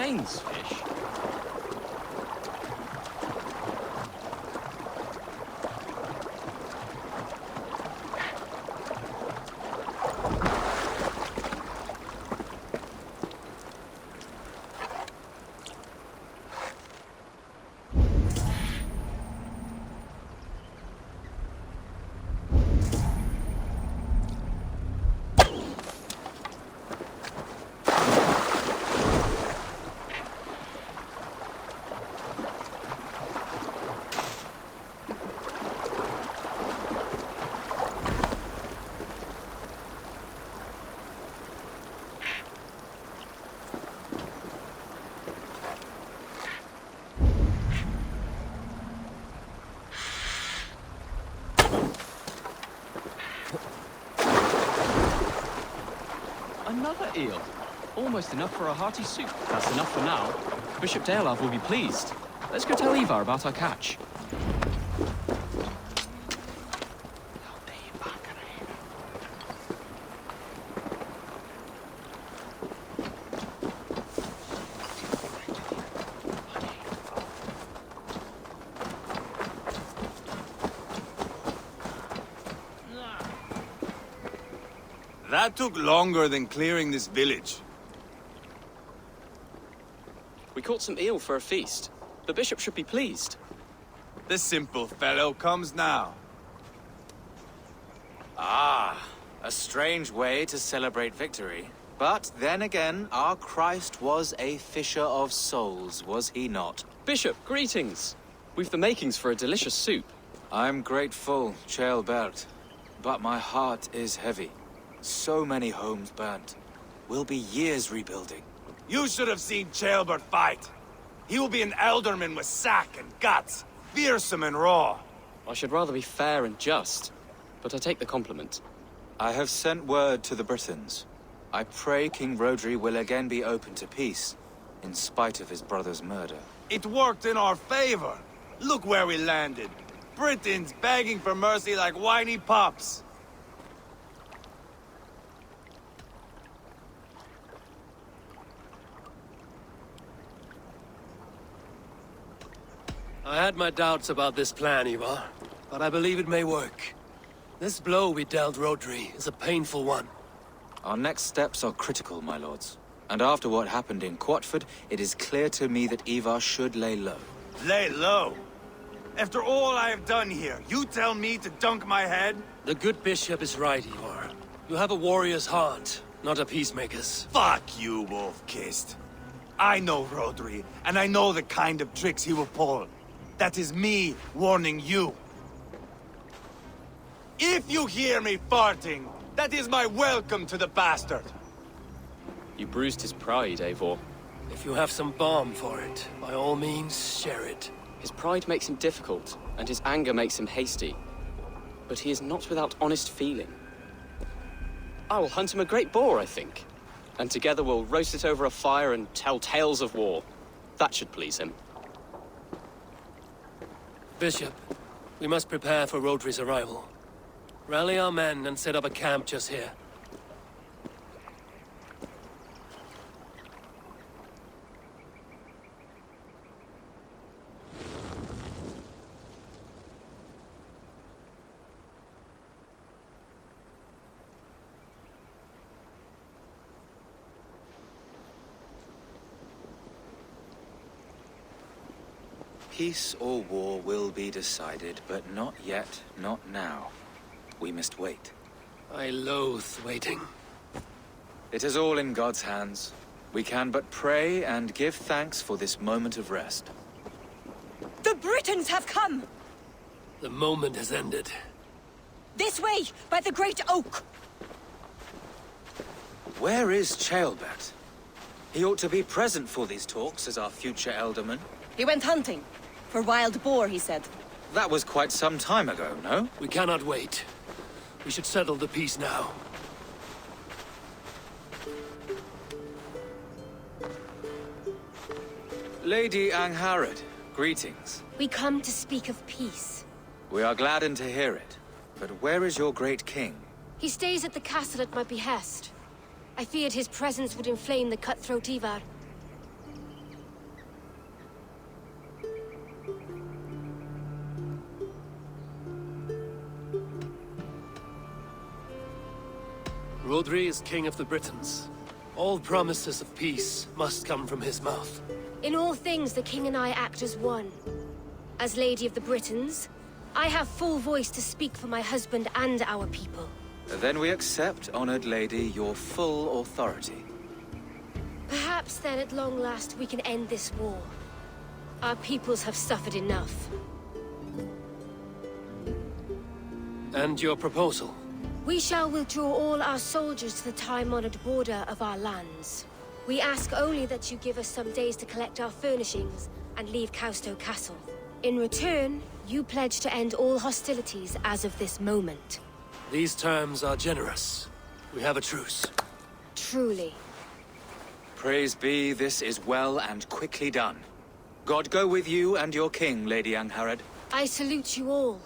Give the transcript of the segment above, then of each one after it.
brains, fish. Another eel. Almost enough for a hearty soup. That's enough for now. Bishop Daelav will be pleased. Let's go tell Ivarr about our catch. That took longer than clearing this village. We caught some eel for a feast. The bishop should be pleased. The simple fellow comes now. Ah, a strange way to celebrate victory. But then again, our Christ was a fisher of souls, was he not? Bishop, greetings. We've the makings for a delicious soup. I'm grateful, Ceolbert, but my heart is heavy. So many homes burnt. We'll be years rebuilding. You should have seen Ceolbert fight. He will be an elderman with sack and guts, fearsome and raw. I should rather be fair and just, but I take the compliment. I have sent word to the Britons. I pray King Rhodri will again be open to peace, in spite of his brother's murder. It worked in our favor. Look where we landed. Britons begging for mercy like whiny pups. I had my doubts about this plan, Ivarr, but I believe it may work. This blow we dealt Rhodri is a painful one. Our next steps are critical, my lords. And after what happened in Quatford, it is clear to me that Ivarr should lay low. Lay low? After all I have done here, you tell me to dunk my head? The good bishop is right, Ivarr. You have a warrior's heart, not a peacemaker's. Fuck you, wolf-kissed. I know Rhodri, and I know the kind of tricks he will pull. That is me warning you. If you hear me farting, that is my welcome to the bastard. You bruised his pride, Eivor. If you have some balm for it, by all means, share it. His pride makes him difficult, and his anger makes him hasty. But he is not without honest feeling. I will hunt him a great boar, I think. And together we'll roast it over a fire and tell tales of war. That should please him. Bishop, we must prepare for Rhodri's arrival. Rally our men and set up a camp just here. Peace or war will be decided, but not yet, not now. We must wait. I loathe waiting. It is all in God's hands. We can but pray and give thanks for this moment of rest. The Britons have come! The moment has ended. This way, by the great oak! Where is Ceolbert? He ought to be present for these talks as our future elderman. He went hunting. For wild boar, he said. That was quite some time ago, no? We cannot wait. We should settle the peace now. Lady Angharad, greetings. We come to speak of peace. We are gladdened to hear it. But where is your great king? He stays at the castle at my behest. I feared his presence would inflame the cutthroat Ivarr. Rodri is king of the Britons. All promises of peace must come from his mouth. In all things, the king and I act as one. As Lady of the Britons, I have full voice to speak for my husband and our people. Then we accept, honored lady, your full authority. Perhaps then at long last we can end this war. Our peoples have suffered enough. And your proposal? We shall withdraw all our soldiers to the time-honored border of our lands. We ask only that you give us some days to collect our furnishings and leave Causto Castle. In return, you pledge to end all hostilities as of this moment. These terms are generous. We have a truce. Truly. Praise be, this is well and quickly done. God go with you and your king, Lady Angharad. I salute you all.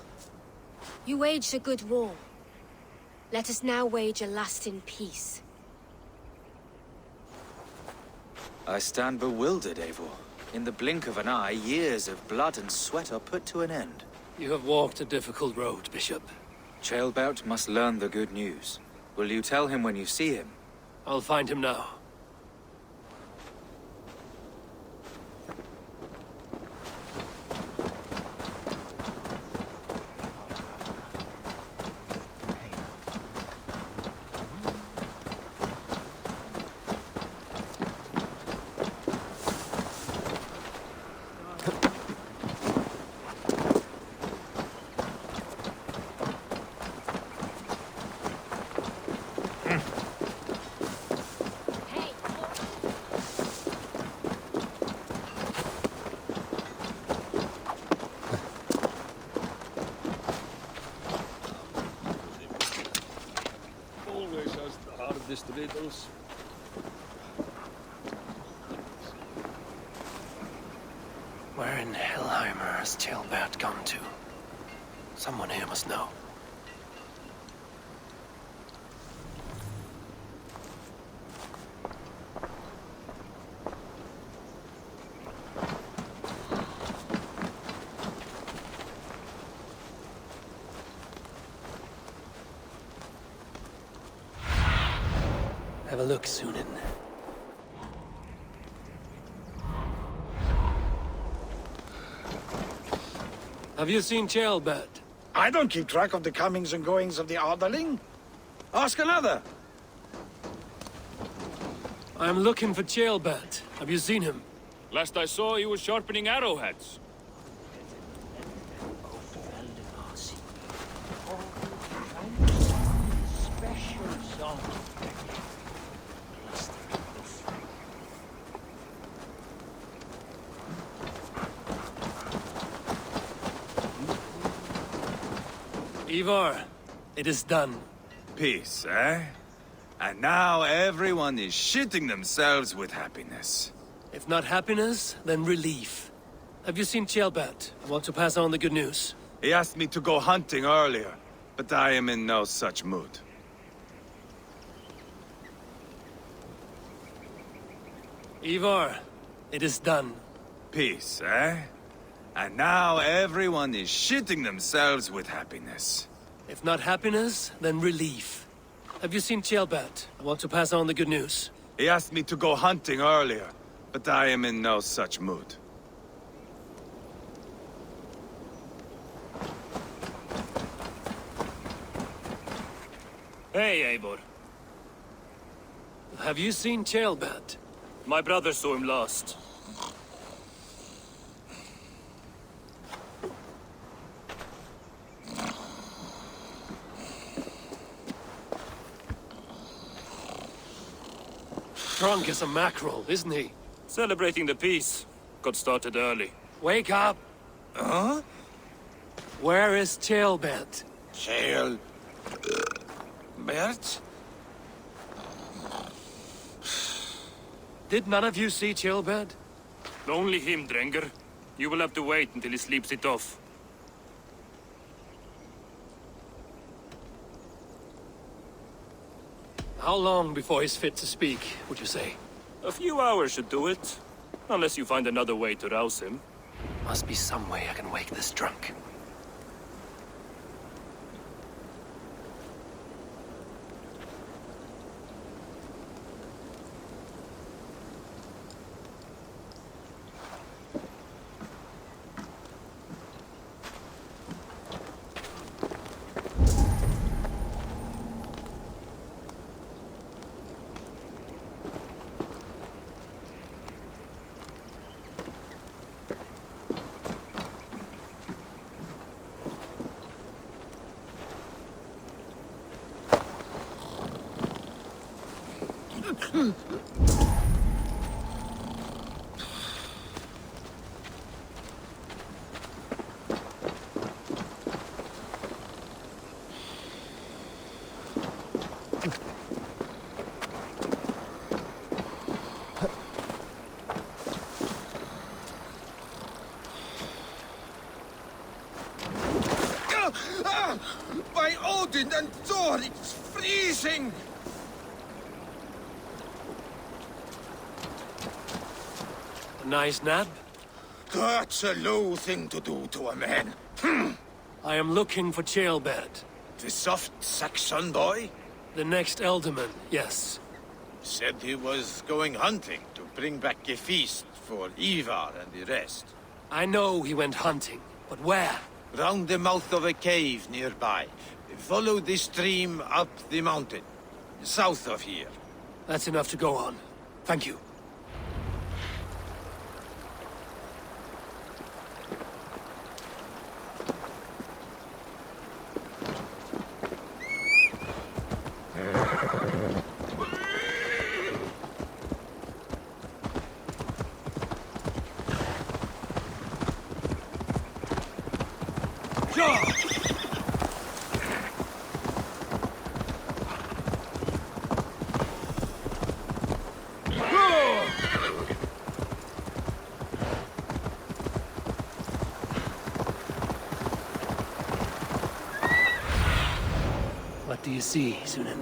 You waged a good war. Let us now wage a lasting peace. I stand bewildered, Eivor. In the blink of an eye, years of blood and sweat are put to an end. You have walked a difficult road, Bishop. Ceolbert must learn the good news. Will you tell him when you see him? I'll find him now. Always has the hardest riddles. Where in Hellheimer has Ceolbert gone to? Someone here must know. Have a look, Sunan. Have you seen Ceolbert? I don't keep track of the comings and goings of the Arderling. Ask another. I'm looking for Ceolbert. Have you seen him? Last I saw, he was sharpening arrowheads. Ivarr, it is done. Peace, eh? And now everyone is shitting themselves with happiness. If not happiness, then relief. Have you seen Ceolbert? I want to pass on the good news. He asked me to go hunting earlier, but I am in no such mood. Ivarr, it is done. Peace, eh? And now everyone is shitting themselves with happiness. If not happiness, then relief. Have you seen Ceolbert? I want to pass on the good news. He asked me to go hunting earlier, but I am in no such mood. Hey, Eivor. Have you seen Ceolbert? My brother saw him last. Drunk as a mackerel, isn't he? Celebrating the peace. Got started early. Wake up! Huh? Where is Ceolbert? Bert? Did none of you see Ceolbert? Only him, Drenger. You will have to wait until he sleeps it off. How long before he's fit to speak, would you say? A few hours should do it. Unless you find another way to rouse him. Must be some way I can wake this drunk. By Odin and Thor, it's freezing! A nice nap? That's a low thing to do to a man. I am looking for Ceolbert. The soft Saxon boy? The next Elderman, yes. Said he was going hunting to bring back a feast for Ivarr and the rest. I know he went hunting, but where? Round the mouth of a cave nearby. Follow the stream up the mountain. South of here. That's enough to go on. Thank you. What do you see, Sunan?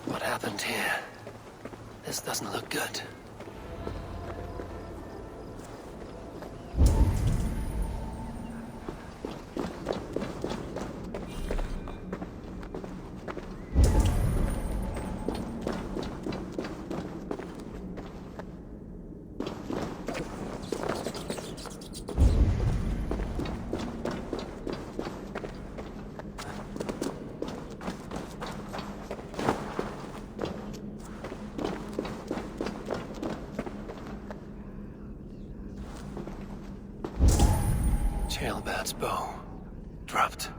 What happened here? This doesn't look good. Ceolbert's bow. Dropped.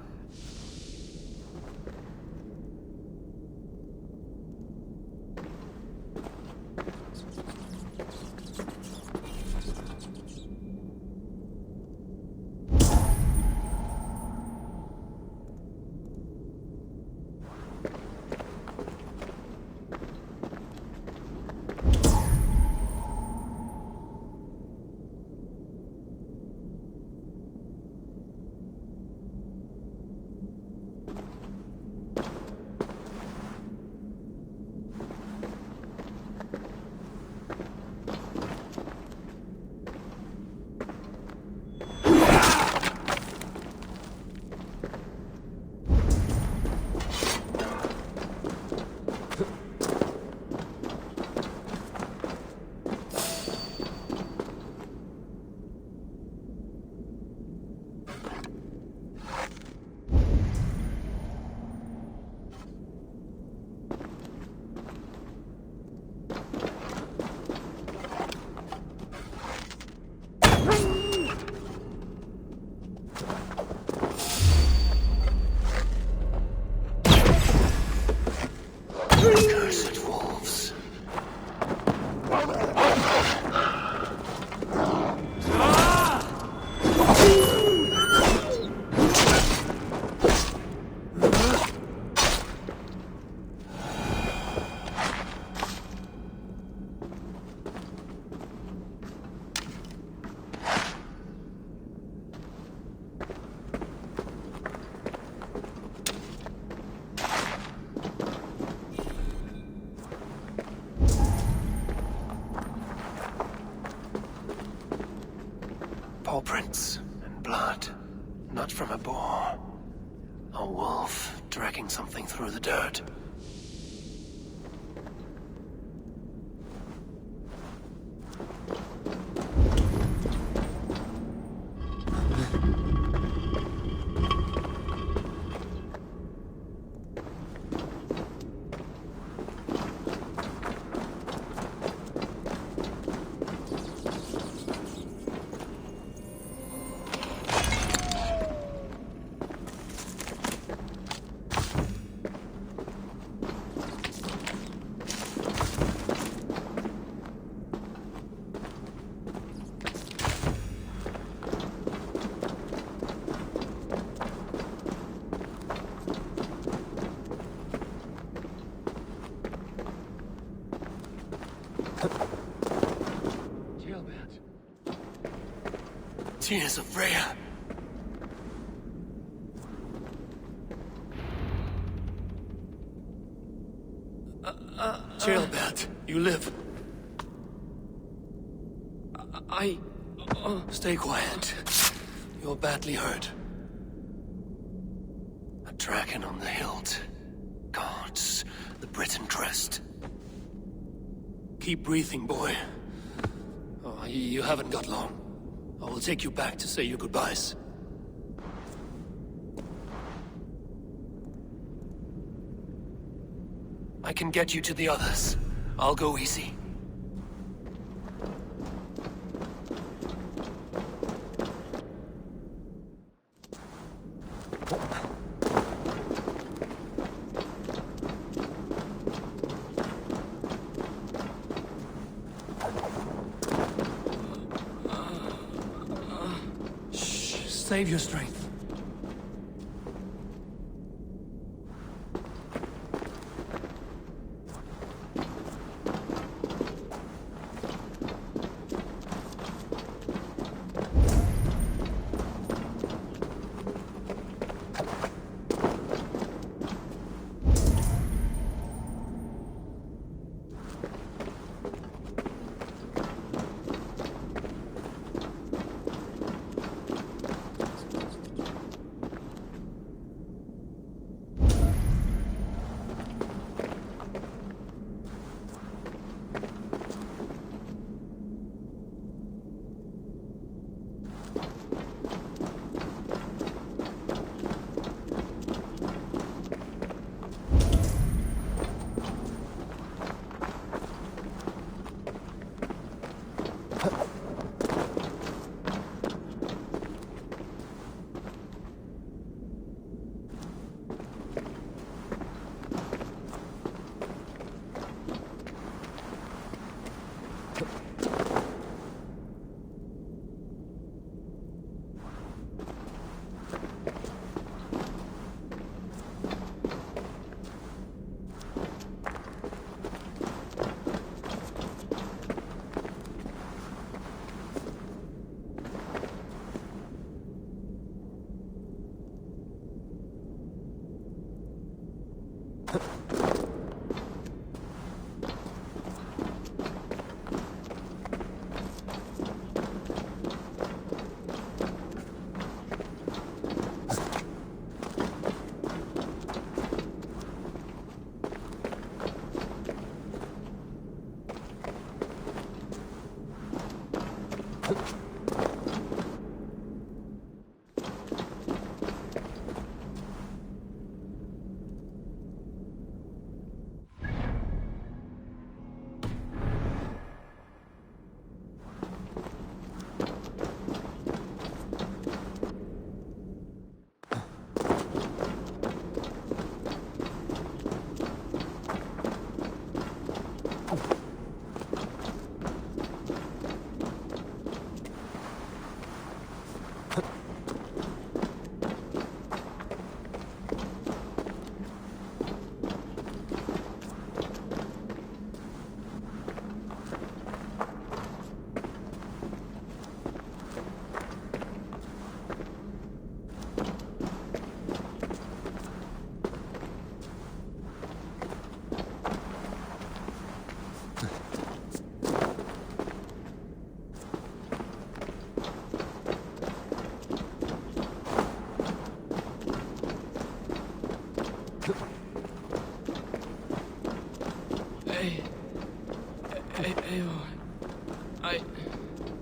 Cursed wolves. Paw prints and blood. Not from a boar. A wolf dragging something through the dirt. tears of vrah. Jailbat, you live. Stay quiet. You're badly hurt. A dragon on the hilt. Guards the Britain crest. Keep breathing, boy. Oh, you haven't got long. I will take you back to say your goodbyes. I can get you to the others. I'll go easy. Save your strength.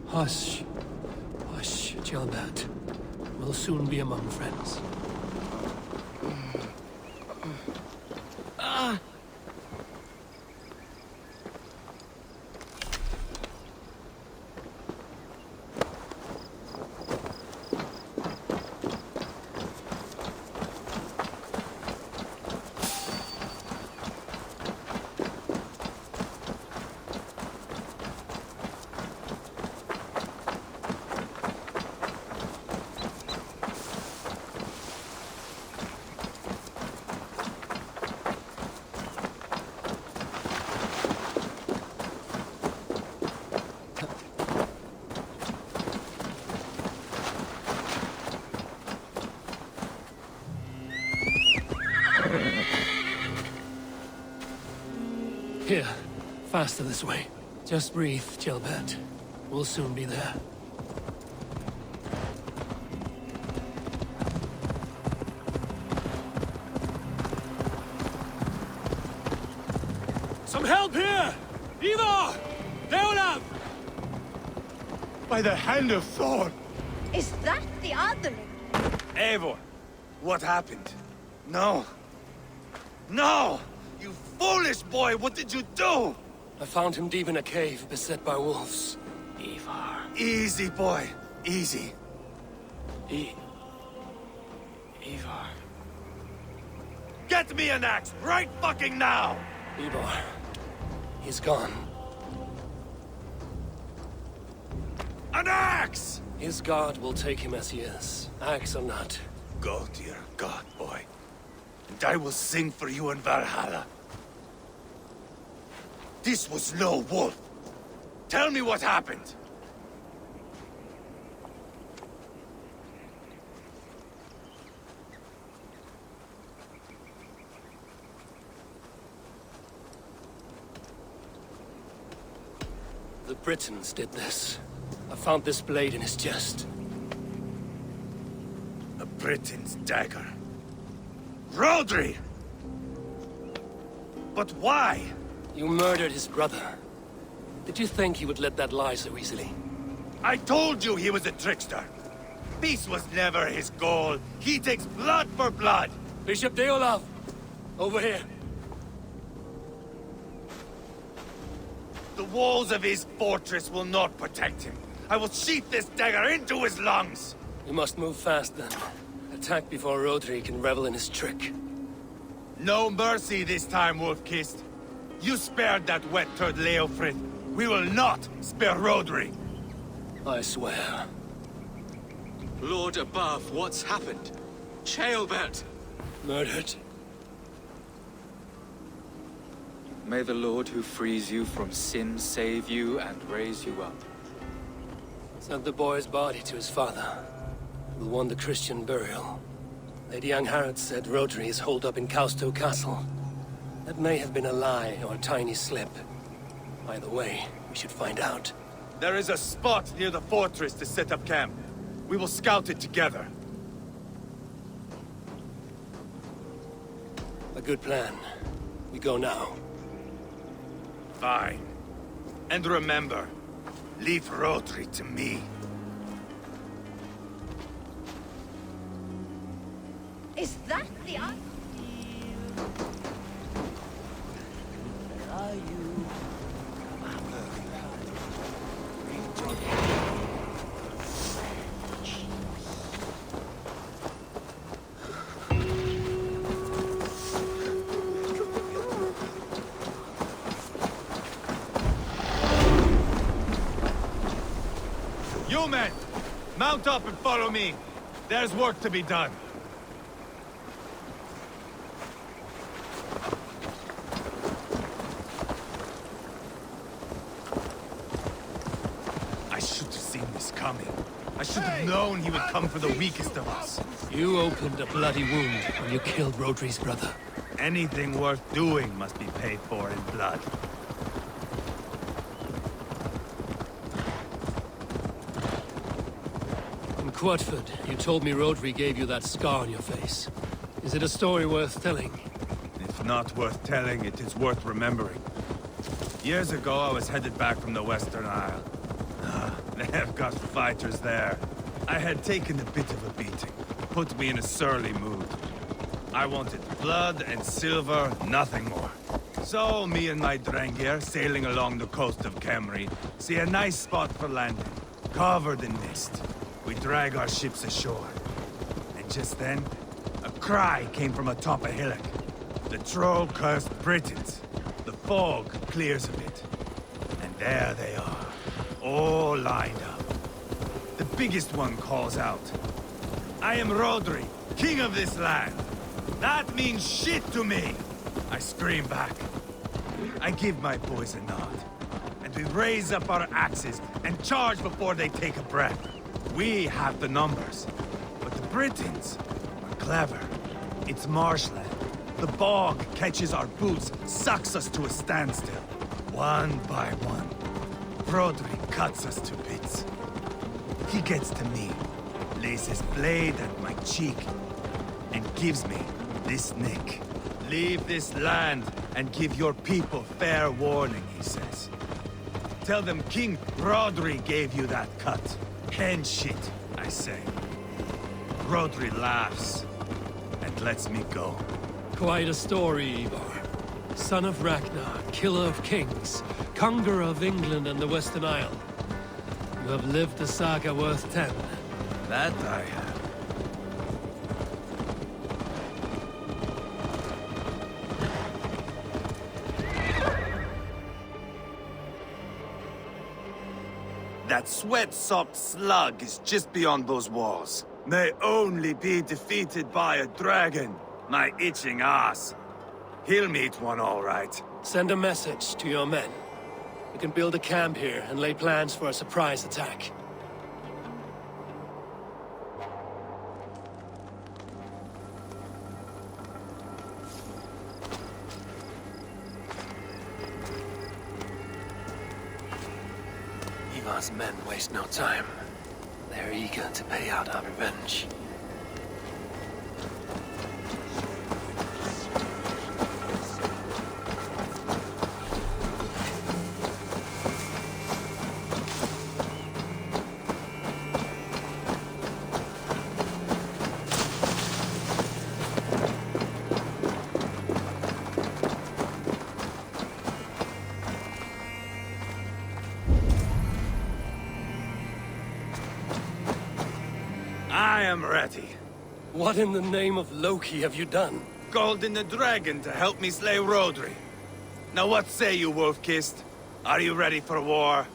Hush. Hush, Jailbat. We'll soon be among friends. faster this way. Just breathe, Gilbert. We'll soon be there. Some help here! Ivarr! Leolab! By the hand of Thor! Is that the Otherling? Eivor, what happened? No. No! You foolish boy, what did you do? I found him deep in a cave, beset by wolves. Ivarr. Easy, boy. Easy. Ivarr. Get me an axe, right fucking now! Ivarr. He's gone. An axe! His god will take him as he is, axe or not. Go to your god, boy. And I will sing for you in Valhalla. This was no wolf. Tell me what happened. The Britons did this. I found this blade in his chest. A Briton's dagger. Rodri! But why? You murdered his brother. Did you think he would let that lie so easily? I told you he was a trickster. Peace was never his goal. He takes blood for blood. Bishop Deolav! Over here. The walls of his fortress will not protect him. I will sheath this dagger into his lungs. You must move fast then. Attack before Rodri can revel in his trick. No mercy this time, Wolf-Kissed. You spared that wet turd Leofrid. We will not spare Rodri. I swear. Lord above, what's happened? Ceolbert! Murdered. May the Lord who frees you from sin save you and raise you up. Sent the boy's body to his father. We'll want the Christian burial. Lady Angharad said Rodri is holed up in Kausto Castle. That may have been a lie or a tiny slip. Either way, we should find out. There is a spot near the fortress to set up camp. We will scout it together. A good plan. We go now. Fine. And remember, leave Rodri to me. Is that the Otherling? You men, mount up and follow me. There's work to be done. I should have seen this coming. I should have known he would come for the weakest of us. You opened a bloody wound when you killed Rodri's brother. Anything worth doing must be paid for in blood. In Quatford, you told me Rodri gave you that scar on your face. Is it a story worth telling? If not worth telling, it is worth remembering. Years ago, I was headed back from the Western Isle. They have got fighters there. I had taken a bit of a beating. Put me in a surly mood. I wanted blood and silver, nothing more. So, me and my Drengir, sailing along the coast of Kemri, see a nice spot for landing, covered in mist. We drag our ships ashore. And just then, a cry came from atop a hillock. The troll-cursed Britons. The fog clears a bit. And there they are, all lined up. The biggest one calls out, "I am Rodri, king of this land." That means shit to me! I scream back. I give my boys a nod. And we raise up our axes and charge before they take a breath. We have the numbers. But the Britons are clever. It's marshland. The bog catches our boots, sucks us to a standstill. One by one, Rodri cuts us to bits. He gets to me, lays his blade at my cheek, and gives me this nick. Leave this land and give your people fair warning, he says. Tell them King Rodri gave you that cut. Hen shit, I say. Rodri laughs and lets me go. Quite a story, Ivarr. Son of Ragnar, killer of kings, conqueror of England and the Western Isle. You have lived a saga worth 10. That I have. That sweat-sopped slug is just beyond those walls. May only be defeated by a dragon. My itching ass. He'll meet one all right. Send a message to your men. We can build a camp here and lay plans for a surprise attack. Ivar's men waste no time. They're eager to pay out our revenge. I am ready. What in the name of Loki have you done? Called in the dragon to help me slay Rodri. Now what say you, Wolf-Kissed? Are you ready for war?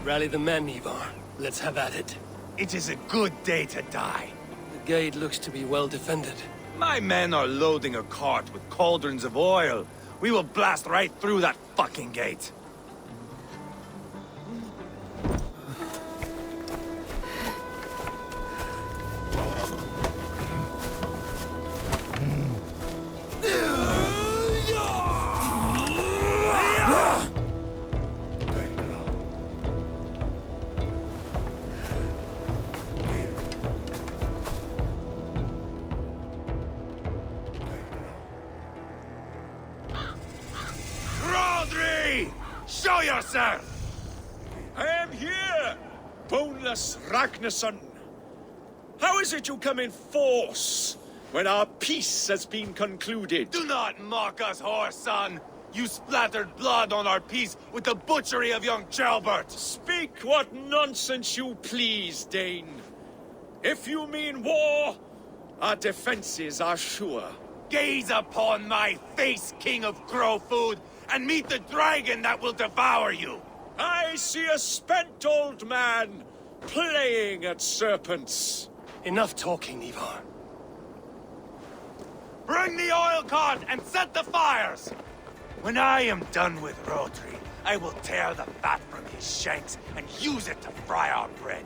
Rally the men, Ivarr. Let's have at it. It is a good day to die. The gate looks to be well defended. My men are loading a cart with cauldrons of oil. We will blast right through that fucking gate. Rodri! Show yourself! I am here, boneless Ragnarsson. How is it you come in force when our peace has been concluded? Do not mock us, whoreson! You splattered blood on our peace with the butchery of young Gelbert! Speak what nonsense you please, Dane. If you mean war, our defenses are sure. Gaze upon my face, King of Crow Food, and meet the dragon that will devour you! I see a spent old man playing at serpents. Enough talking, Ivarr. Bring the oil cart and set the fires! When I am done with Rodri, I will tear the fat from his shanks and use it to fry our bread.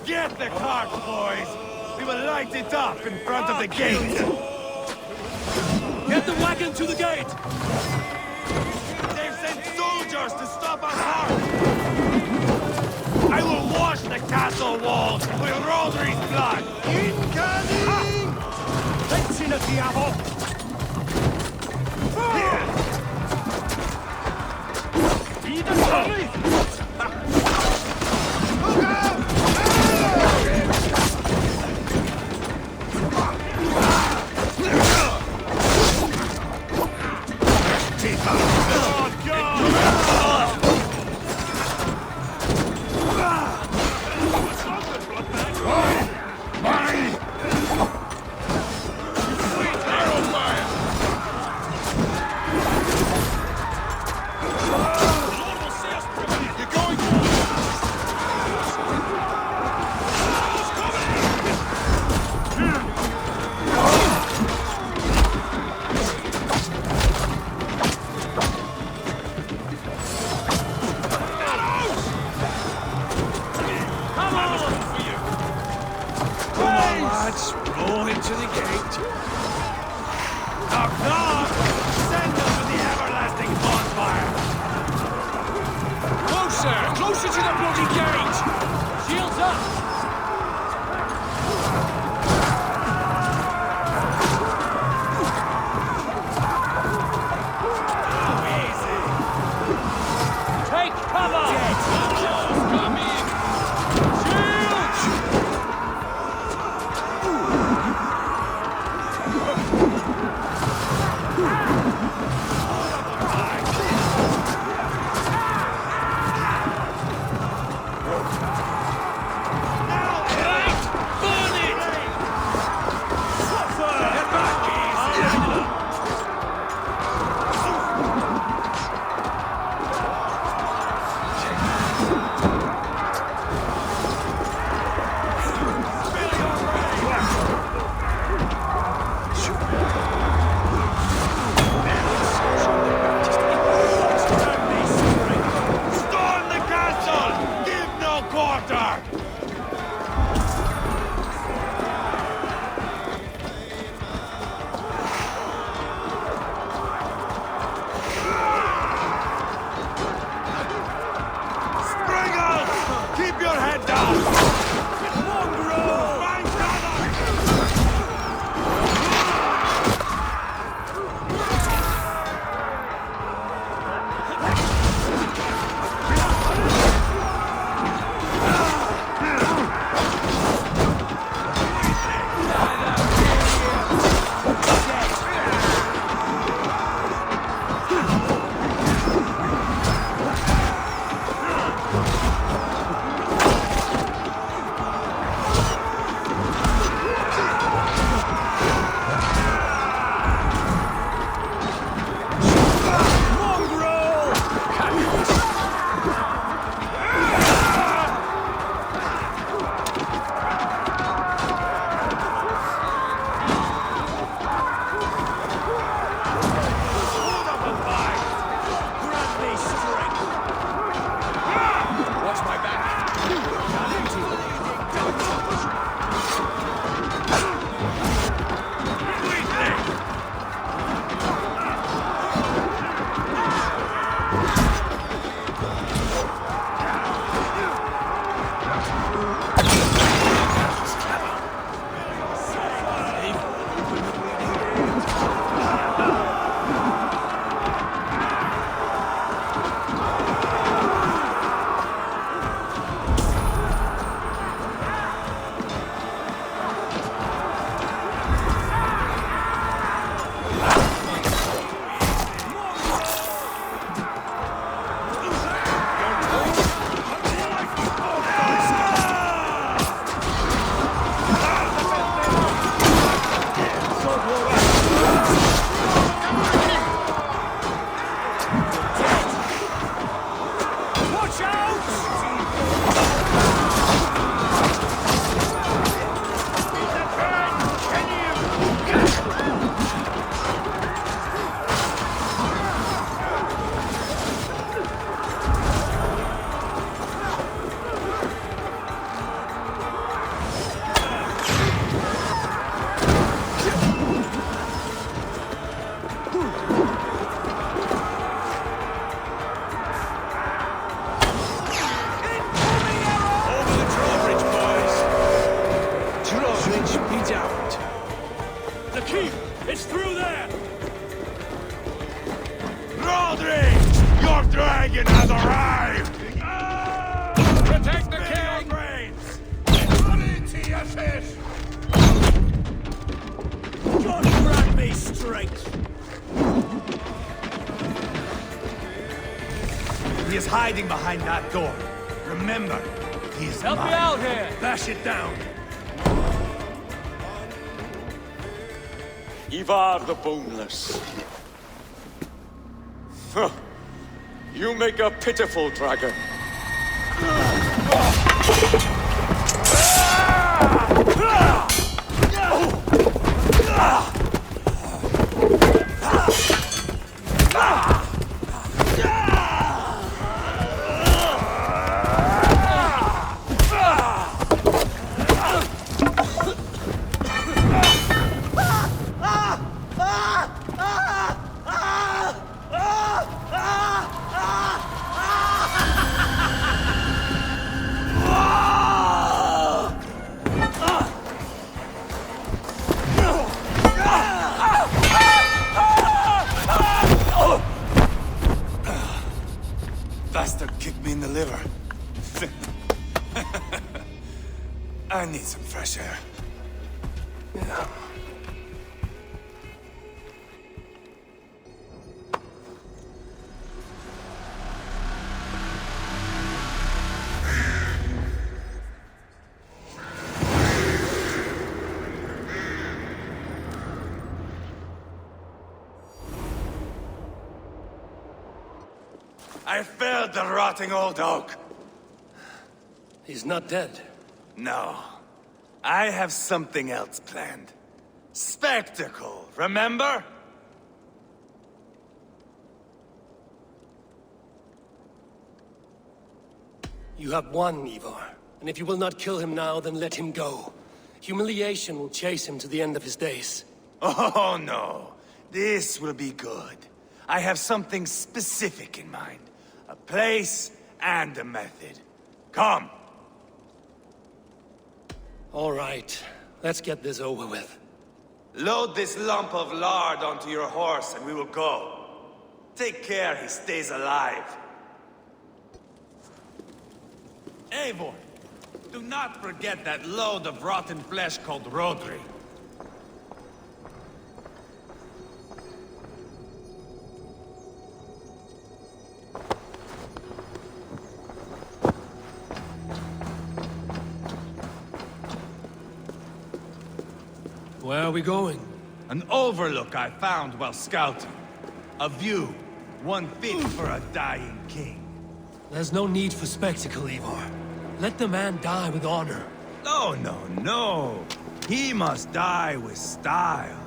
Get the cart, boys! We will light it up in front of the gate! Get the wagon to the gate! They've sent soldiers to stop our cart! I will wash the castle walls with Rodri's blood! Incoming! Pensi nel diavolo! the gate. Knock, knock! Send them to the everlasting bonfire! Closer! Closer to the bloody gate! Shields up! dragon has arrived! Protect the king! Brains! Run into your fish! God grant me strength! He is hiding behind that door. Remember, he is Help mine. me out here! Bash it down! Ivarr the Boneless. Huh. You make a pitiful dragon. bastard kicked me in the liver. I need some fresh air. Yeah. I felled the rotting old oak. He's not dead. No. I have something else planned. Spectacle, remember? You have won, Ivarr. And if you will not kill him now, then let him go. Humiliation will chase him to the end of his days. Oh, no. This will be good. I have something specific in mind. A place and a method. Come! All right. Let's get this over with. Load this lump of lard onto your horse and we will go. Take care he stays alive. Eivor, do not forget that load of rotten flesh called Rodri. Where are we going? An overlook I found while scouting. A view, one fit for a dying king. There's no need for spectacle, Ivarr. Let the man die with honor. No, no, no. He must die with style.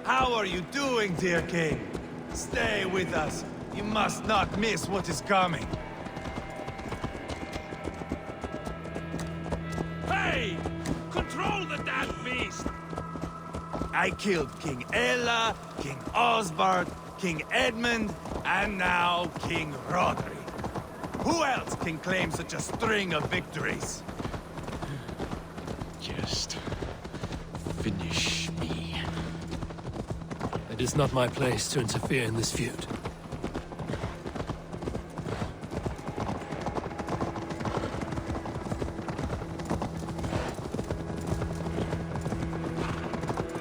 How are you doing, dear king? Stay with us. You must not miss what is coming. Hey! Control the damn beast! I killed King Ella, King Osbert, King Edmund, and now King Rodri. Who else can claim such a string of victories? Just finish me. It is not my place to interfere in this feud.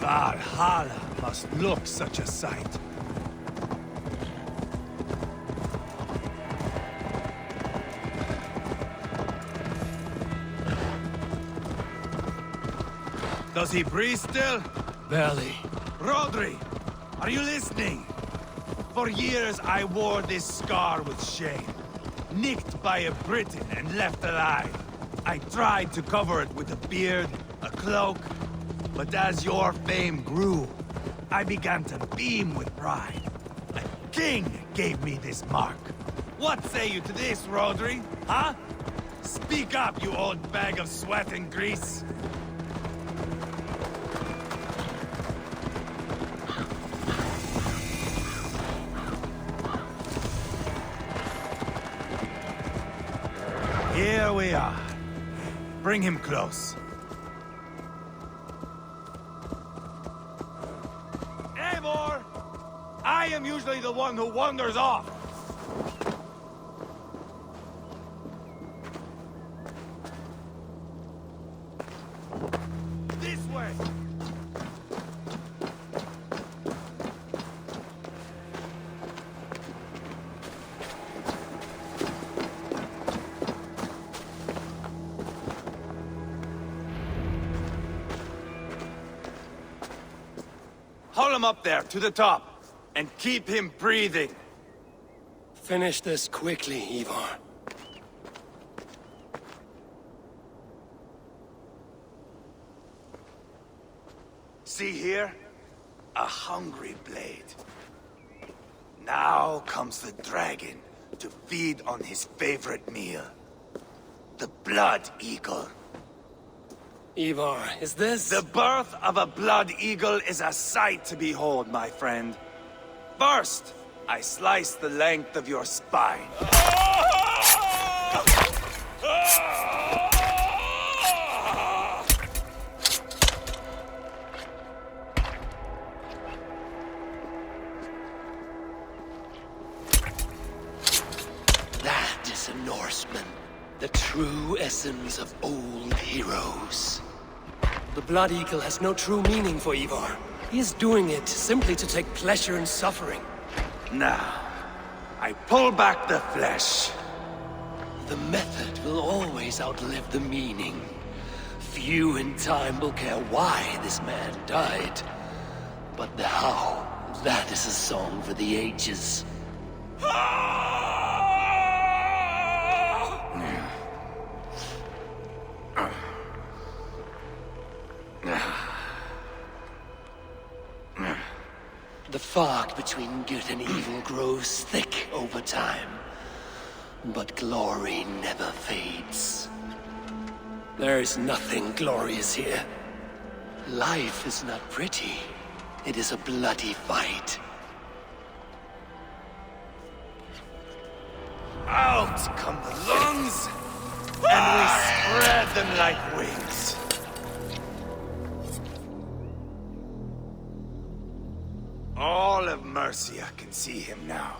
Valhalla must look such a sight. Does he breathe still? Barely. Rodri, are you listening? For years I wore this scar with shame. Nicked by a Briton and left alive. I tried to cover it with a beard, a cloak, but as your fame grew, I began to beam with pride. A king gave me this mark. What say you to this, Rodri? Huh? Speak up, you old bag of sweat and grease. Here we are. Bring him close. Eivor! I am usually the one who wanders off. This way! Haul him up there, to the top, and keep him breathing. Finish this quickly, Ivarr. See here? A hungry blade. Now comes the dragon to feed on his favorite meal. The blood eagle. Ivarr, is this... The birth of a blood eagle is a sight to behold, my friend. First, I slice the length of your spine. That is a Norseman. The true essence of old heroes. The Blood Eagle has no true meaning for Ivarr. He is doing it simply to take pleasure in suffering. Now, I pull back the flesh. The method will always outlive the meaning. Few in time will care why this man died. But the how, that is a song for the ages. The fog between good and evil grows thick over time. But glory never fades. There is nothing glorious here. Life is not pretty. It is a bloody fight. Out come the lungs, and we spread them like wings. All of Mercia can see him now.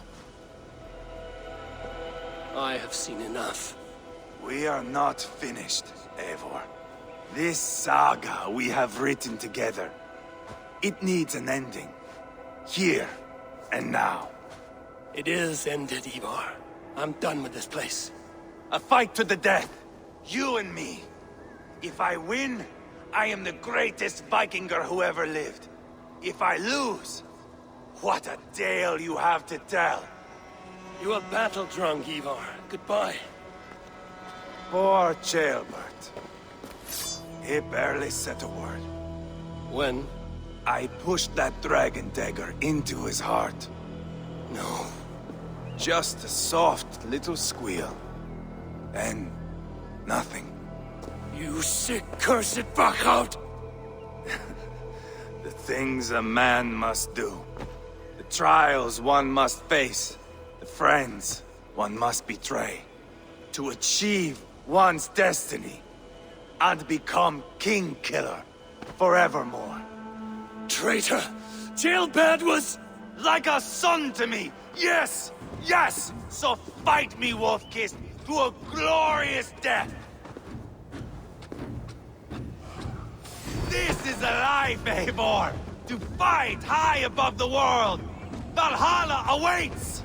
I have seen enough. We are not finished, Eivor. This saga we have written together, it needs an ending. Here and now. It is ended, Ivarr. I'm done with this place. A fight to the death. You and me. If I win, I am the greatest Vikinger who ever lived. If I lose, what a tale you have to tell. You are battle-drunk, Ivarr. Goodbye. Poor Ceolbert. He barely said a word. When? I pushed that dragon dagger into his heart. No. Just a soft little squeal. And nothing. You sick, cursed fuck-out! The things a man must do. The trials one must face. The friends one must betray. To achieve one's destiny. And become king-killer forevermore. Traitor! Ceolbert was... Like a son to me! Yes! Yes! So fight me, Wolf-Kissed, to a glorious death! This is a life, Eivor! To fight high above the world! Valhalla awaits!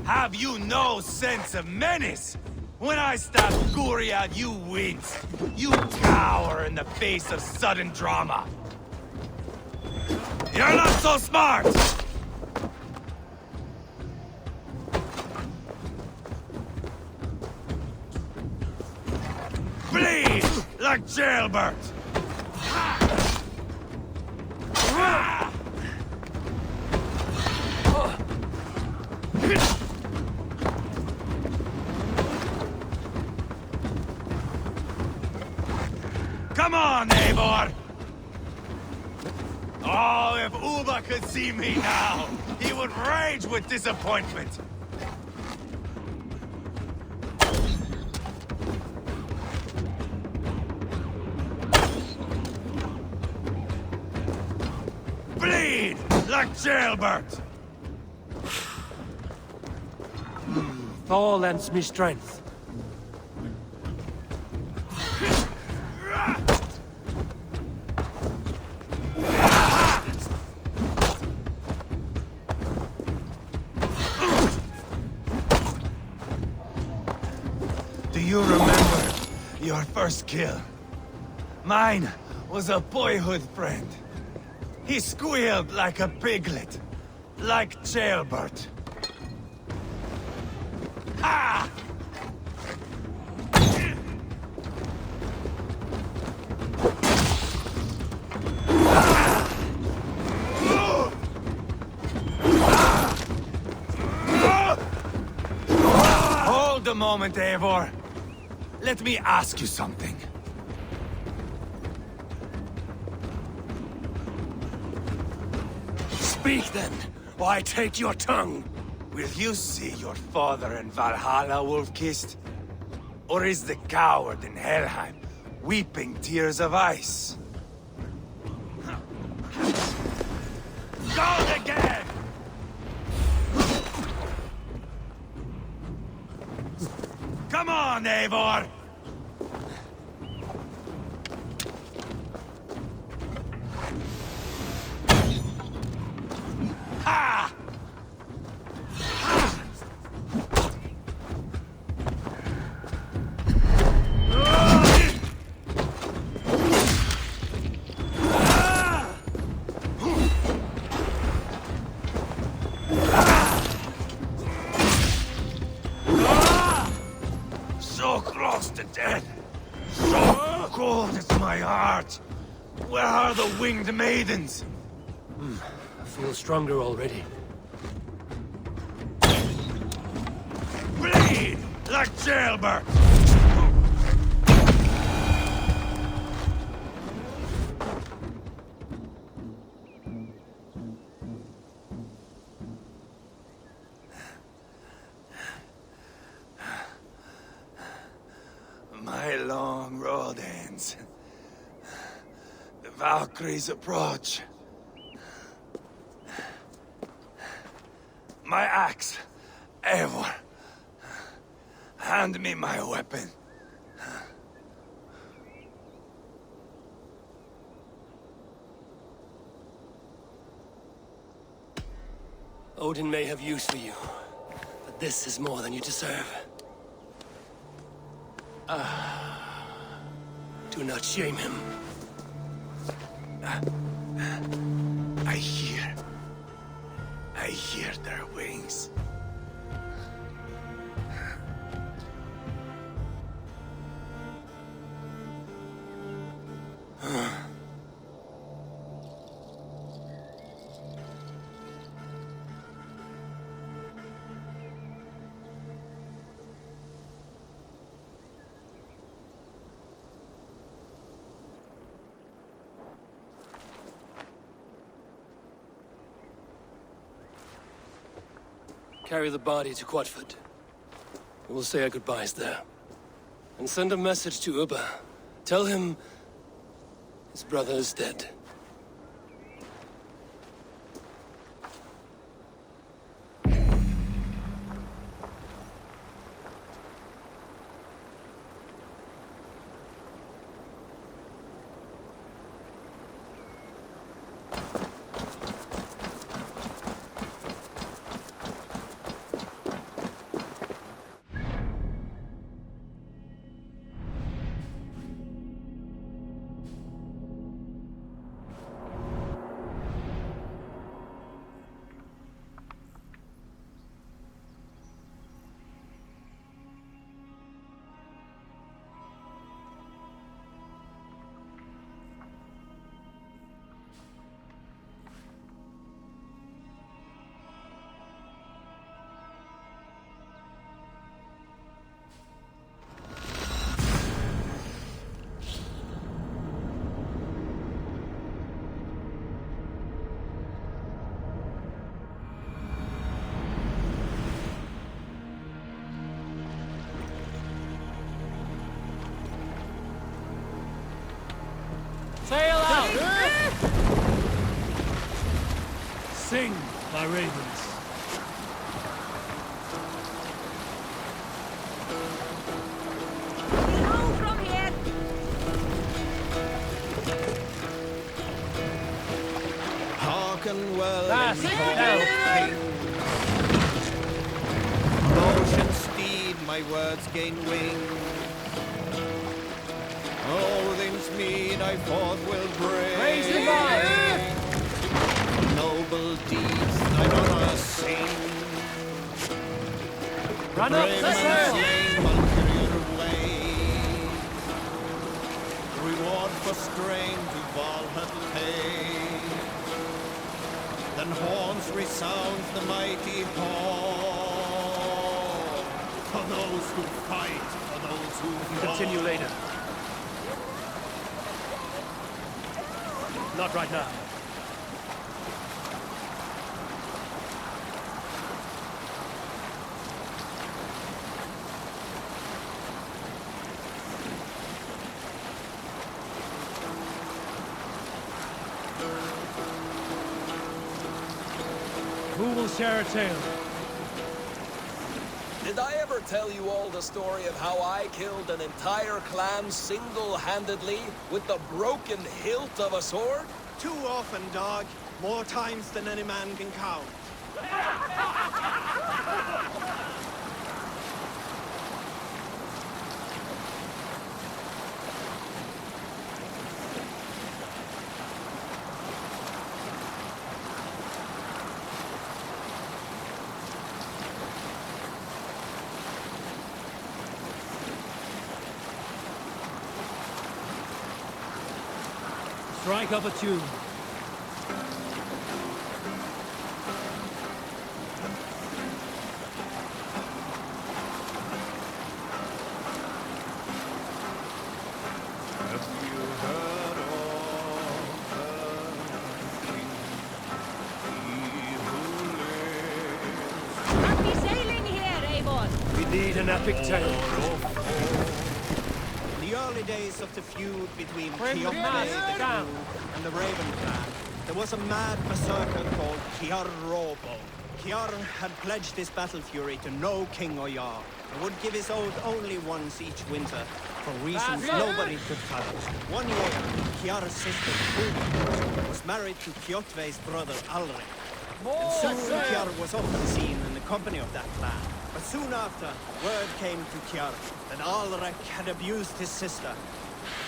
Have you no sense of menace? When I stab Guriad, you wince. You cower in the face of sudden drama. You're not so smart! Bleed like Ceolbert! Come on, Eivor! Oh, if Uba could see me now, he would rage with disappointment. Bleed like Ceolbert! Thor lends me strength. Do you remember your first kill? Mine was a boyhood friend. He squealed like a piglet, like Jailbert. Ha! Hold a moment, Ivarr. Let me ask you something. Speak then, or I take your tongue. Will you see your father in Valhalla wolf-kissed? Or is the coward in Helheim weeping tears of ice? Go again! Come on, Ivarr! Ha! So close to death. So cold is my heart. Where are the winged maidens? I feel stronger already. Bleed like Jailbert. My long road ends. The Valkyries approach. My axe, Ivarr. Hand me my weapon. Odin may have use for you, but this is more than you deserve. Do not shame him. I hear their wings. Carry the body to Quatford. We'll say our goodbyes there. And send a message to Ivarr. Tell him his brother is dead. Sail out! Sing, my ravens. done well in talking. Ocean steed, my words gain wing. All things mean I forth will bring. Praise the Lord! Noble deeds thine honor sing. Run up, Brave men sir! slain ulterior ways. Reward for strain to Valhalla pay. Then horns resound the mighty hall. For those who fight, for those who fall. Continue later. Not right now. Who will share a tale? Did I ever tell you all the story of how I killed an entire clan single-handedly with the broken hilt of a sword? Too often, dog. More times than any man can count. Strike up a tune. Have you heard of the king? He who lives. Happy sailing here, Ivarr. We need an epic tale. In the early days of the feud between Bring the Kjotve mask the down. Cruel and the Raven clan, there was a mad berserker called Ivarr. Ivarr had pledged his battle fury to no king or jarl, and would give his oath only once each winter, for reasons nobody could fathom. One year, Ivarr's sister, Ivarr, was married to Kjotve's brother, Alrik. And soon Ivarr was often seen in the company of that clan. But soon after, word came to Ivarr that Alrik had abused his sister.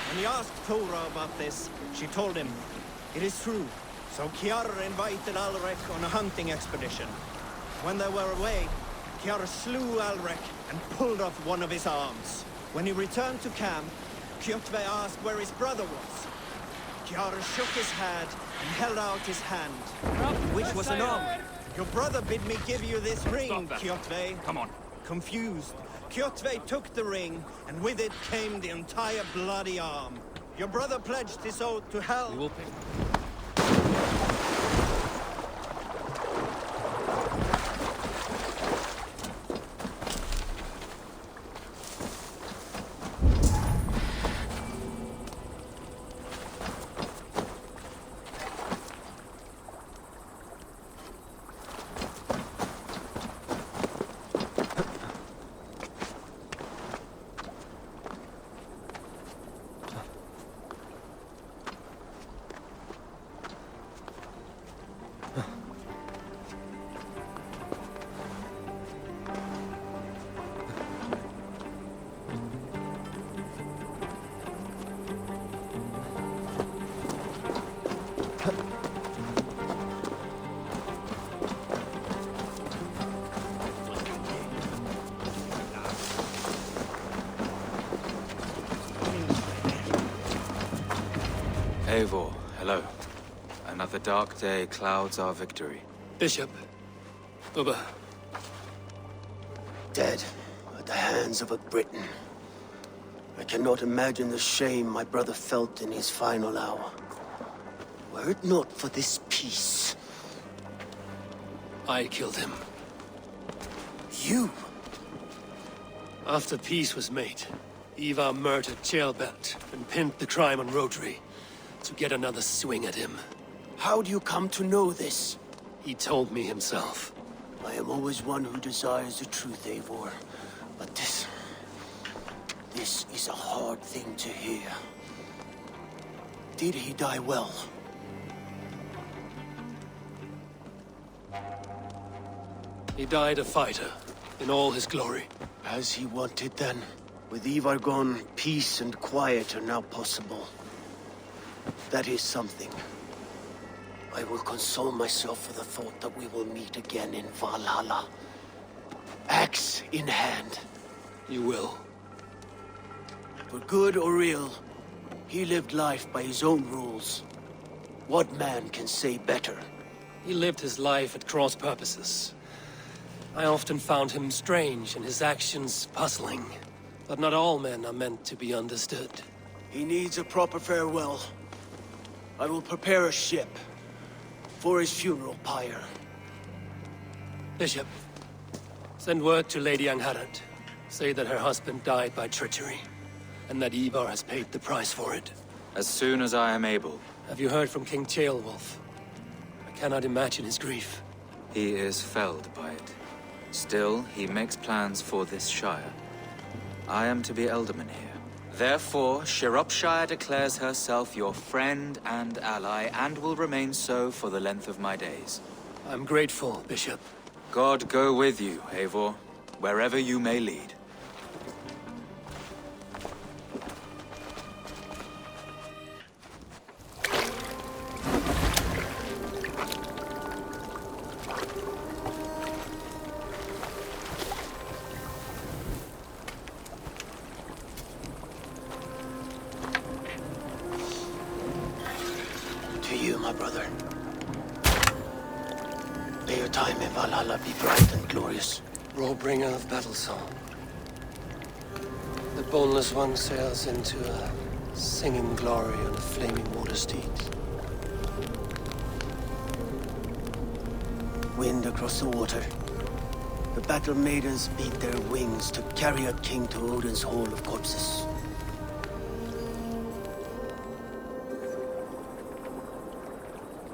When he asked Thora about this, she told him, it is true. So Ivarr invited Alrik on a hunting expedition. When they were away, Ivarr slew Alrik and pulled off one of his arms. When he returned to camp, Kjotve asked where his brother was. Ivarr shook his head and held out his hand, which was an arm. Your brother bid me give you this ring, Kjotve. Come on. Confused, Kjotve took the ring, and with it came the entire bloody arm. Your brother pledged his oath to hell. We will pay. Eivor, hello. Another dark day clouds our victory. Bishop. Ubba. Dead at the hands of a Briton. I cannot imagine the shame my brother felt in his final hour. Were it not for this peace. I killed him. You? After peace was made, Ivarr murdered Jailbelt and pinned the crime on Rodri to get another swing at him. How do you come to know this? He told me himself. I am always one who desires the truth, Eivor. But this is a hard thing to hear. Did he die well? He died a fighter, in all his glory. As he wanted then. With Ivarr gone, peace and quiet are now possible. That is something. I will console myself for the thought that we will meet again in Valhalla. Axe in hand. You will. For good or ill, he lived life by his own rules. What man can say better? He lived his life at cross purposes. I often found him strange and his actions puzzling. But not all men are meant to be understood. He needs a proper farewell. I will prepare a ship for his funeral pyre. Bishop, send word to Lady Angharad. Say that her husband died by treachery, and that Ivarr has paid the price for it. As soon as I am able. Have you heard from King Ceolwulf? I cannot imagine his grief. He is felled by it. Still, he makes plans for this shire. I am to be Elderman here. Therefore, Shropshire declares herself your friend and ally, and will remain so for the length of my days. I'm grateful, Bishop. God go with you, Eivor, wherever you may lead. To you, my brother. May your time in Valhalla be bright and glorious. Warbringer of battle song. The boneless one sails into a singing glory on a flaming water steed. Wind across the water. The battle maidens beat their wings to carry a king to Odin's Hall of Corpses.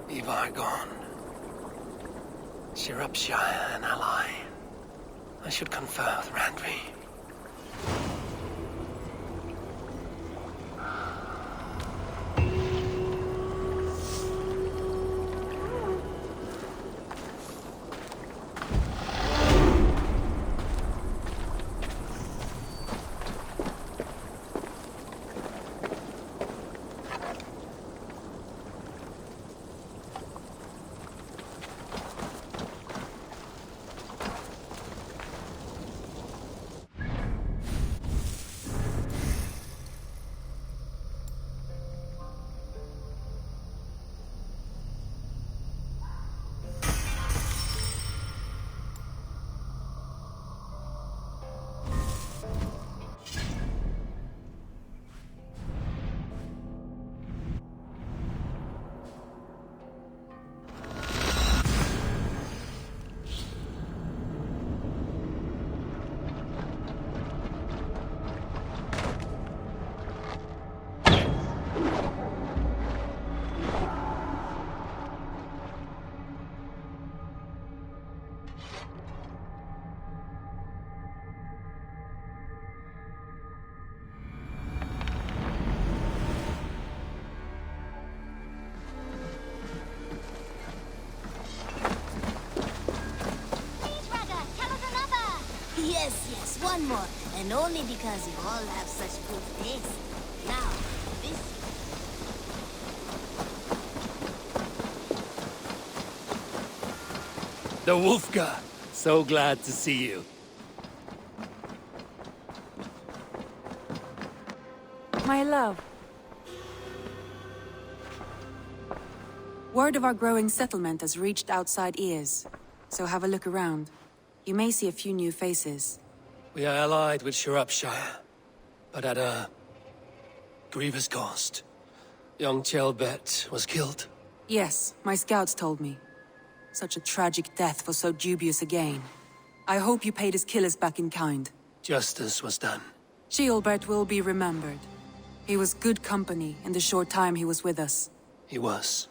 Ivarr gone. Shropshire an ally. I should confer with Randvi. Yes, one more. And only because you all have such good taste. Now, this... The Wolfgar! So glad to see you. My love. Word of our growing settlement has reached outside ears, so have a look around. You may see a few new faces. We are allied with Shropshire, but at a grievous cost. Young Chelbet was killed. Yes, my scouts told me. Such a tragic death for so dubious a gain. I hope you paid his killers back in kind. Justice was done. Ceolbert will be remembered. He was good company in the short time he was with us. He was.